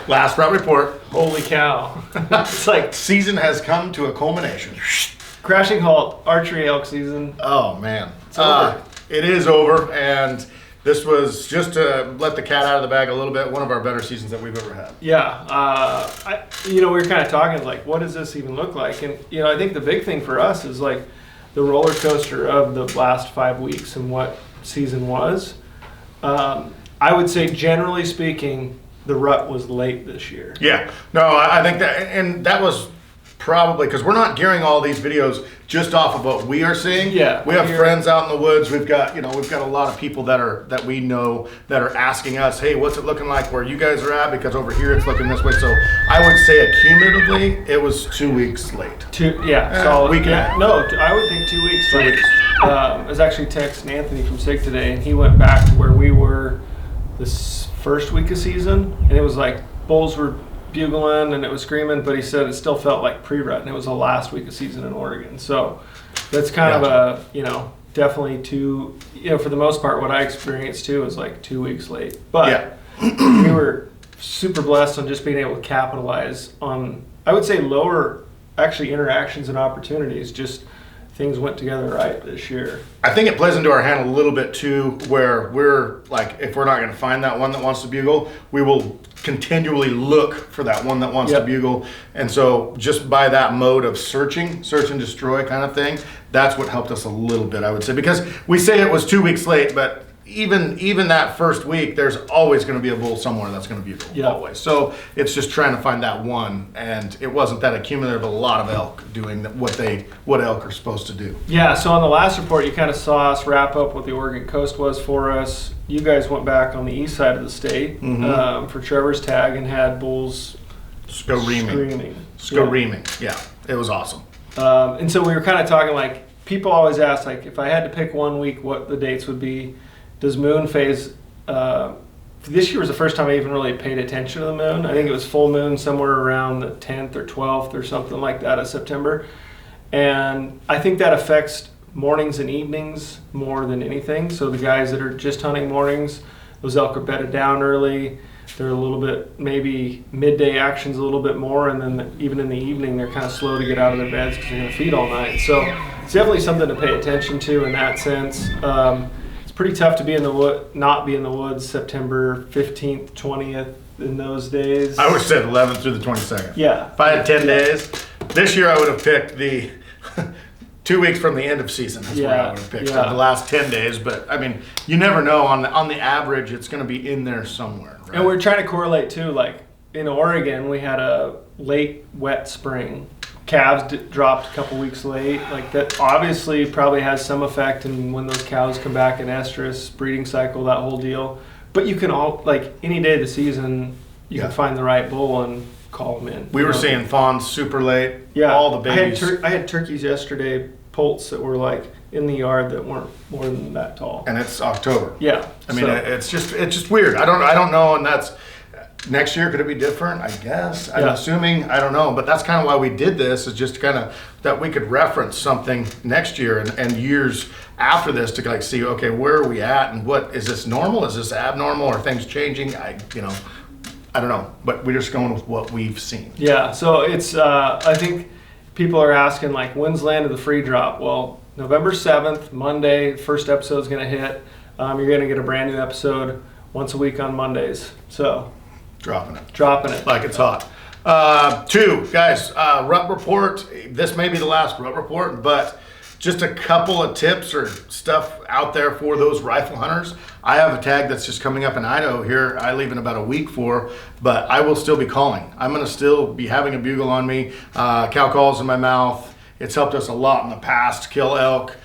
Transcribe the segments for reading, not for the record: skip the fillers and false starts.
Last rut report. Holy cow. It's like Season has come to a culmination. crashing halt, archery elk season. Oh, man. It's over. It is over, and this was, just to let the cat out of the bag a little bit, one of our better seasons that we've ever had. Yeah. We were kind of talking like, what does this even look like? And, I think the big thing for us is like the roller coaster of the last 5 weeks and what season was. I would say, generally speaking, the rut was late this year. Yeah. No, I think that, and that was probably because we're not gearing all these videos just off of what we are seeing. Yeah. We have friends out in the woods. We've got a lot of people that we know that are asking us, hey, what's it looking like where you guys are at? Because over here it's looking this way. So I would say accumulatively, it was 2 weeks late. Solid. Week and a half. No, I would think 2 weeks. 2 weeks. I was actually texting Anthony from SIG today, and he went back to where we were this first week of season, and it was like bulls were bugling and it was screaming, but he said it still felt like pre-rut, and it was the last week of season in Oregon. So that's kind of a, definitely for the most part, what I experienced too was like 2 weeks late. But we were super blessed on just being able to capitalize on, I would say, lower actually interactions and opportunities. Just things went together right this year. I think it plays into our hand a little bit too, where we're like, if we're not going to find that one that wants to bugle, we will continually look for that one that wants to bugle. And so just by that mode of search and destroy kind of thing, that's what helped us a little bit, I would say, because we say it was 2 weeks late, but even that first week, there's always going to be a bull somewhere that's going to bugle, always. So it's just trying to find that one, and it wasn't that accumulative of a lot of elk doing what elk are supposed to do. Yeah, so on the last report, you kind of saw us wrap up what the Oregon coast was for us. You guys went back on the east side of the state for Trevor's tag and had bulls screaming. Yeah, it was awesome. And so we were kind of talking like, people always ask, like, if I had to pick 1 week, what the dates would be. Does moon phase, this year was the first time I even really paid attention to the moon. I think it was full moon somewhere around the 10th or 12th or something like that of September. And I think that affects mornings and evenings more than anything. So the guys that are just hunting mornings, those elk are bedded down early. They're a little bit, maybe midday action's a little bit more, and then even in the evening they're kind of slow to get out of their beds because they're going to feed all night. So it's definitely something to pay attention to in that sense. Pretty tough to be not be in the woods September 15th, 20th in those days. I would have said 11th through the 22nd. Yeah. If I had 10 days, this year I would have picked the 2 weeks from the end of season. That's where I would have picked the last 10 days. But I mean, you never know. On the average, it's going to be in there somewhere. Right? And we're trying to correlate too. Like in Oregon, we had a late wet spring. Calves dropped a couple weeks late. Like that obviously probably has some effect in when those cows come back in estrus, breeding cycle, that whole deal. But you can any day of the season, you can find the right bull and call them in. We were seeing fawns super late. Yeah. All the babies. I had turkeys yesterday, poults that were like in the yard that weren't more than that tall. And it's October. Yeah. I mean, it's just weird. I don't know, and that's. Next year, could it be different? I guess. I'm assuming. I don't know. But that's kind of why we did this, is just kind of that we could reference something next year and years after this to like see, okay, where are we at and what is this normal? Is this abnormal? Are things changing? I don't know. But we're just going with what we've seen. Yeah. So it's, I think people are asking, like, when's landed the free drop? Well, November 7th, Monday, first episode's going to hit. You're going to get a brand new episode once a week on Mondays. So. Dropping it. Like it's hot. 2, guys, rut report. This may be the last rut report, but just a couple of tips or stuff out there for those rifle hunters. I have a tag that's just coming up in Idaho here. I leave in about a week for, but I will still be calling. I'm going to still be having a bugle on me, cow calls in my mouth. It's helped us a lot in the past, kill elk.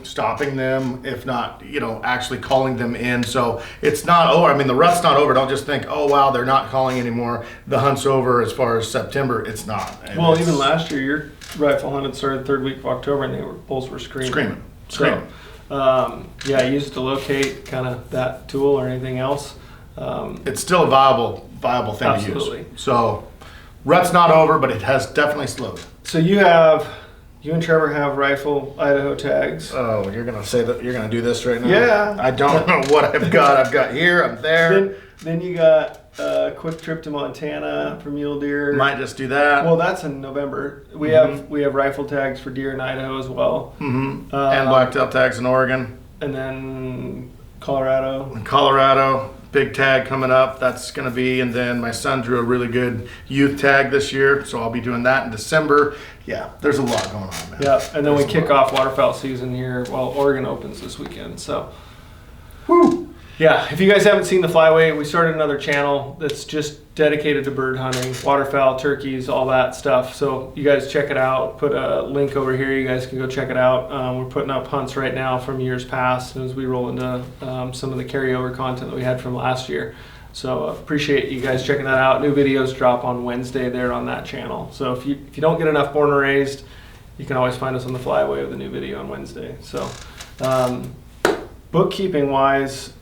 Stopping them, if not, actually calling them in. So it's not over. I mean, the rut's not over. Don't just think, oh, wow, they're not calling anymore. The hunt's over as far as September. It's not. And even last year, your rifle hunted started third week of October, and bulls were screaming. So, I use it to locate kind of that tool or anything else. It's still a viable thing to use. So rut's not over, but it has definitely slowed. So you and Trevor have rifle Idaho tags. Oh, you're going to say that you're going to do this right now? Yeah. I don't know what I've got. I've got here, I'm there. Then you got a quick trip to Montana for mule deer. Might just do that. Well, that's in November. We have rifle tags for deer in Idaho as well. And blacktail tags in Oregon. And then Colorado. In Colorado, big tag coming up. That's going to be, and then my son drew a really good youth tag this year, so I'll be doing that in December. Yeah, there's a lot going on, man. Yeah, and then we kick off waterfowl season here. Well, Oregon opens this weekend, so. Woo! Yeah, if you guys haven't seen the Flyway, we started another channel that's just dedicated to bird hunting, waterfowl, turkeys, all that stuff. So you guys check it out. Put a link over here. You guys can go check it out. We're putting up hunts right now from years past as we roll into some of the carryover content that we had from last year. So appreciate you guys checking that out. New videos drop on Wednesday there on that channel. So if you don't get enough Born and Raised, you can always find us on the Flyway with a new video on Wednesday. So. Bookkeeping wise,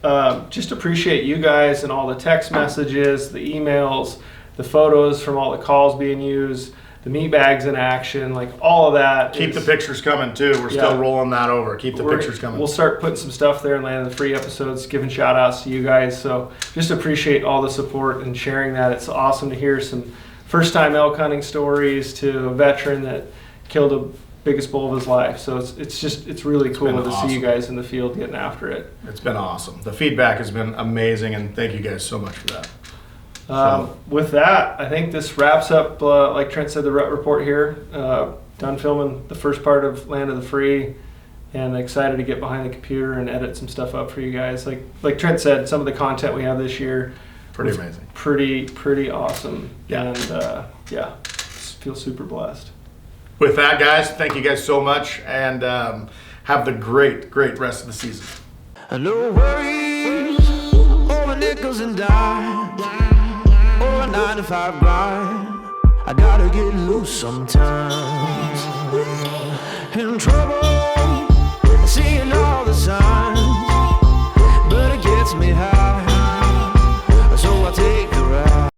just appreciate you guys and all the text messages, the emails, the photos from all the calls being used, the meat bags in action, like all of that. Keep the pictures coming too. We're still rolling that over. Keep the pictures coming. We'll start putting some stuff there and landing the free episodes, giving shout outs to you guys. So just appreciate all the support and sharing that. It's awesome to hear some first time elk hunting stories to a veteran that killed a biggest bull of his life. So it's really cool to see you guys in the field getting after it. It's been awesome. The feedback has been amazing, and thank you guys so much for that. With that, I think this wraps up, like Trent said, the rut report here. Done filming the first part of Land of the Free, and excited to get behind the computer and edit some stuff up for you guys. Like Trent said, some of the content we have this year, pretty amazing, pretty awesome. Yeah. And feel super blessed. With that, guys, thank you guys so much, and have the great rest of the season. No worries over nickels and dimes, or a 9-to-5 grind. I gotta get loose sometimes. In trouble.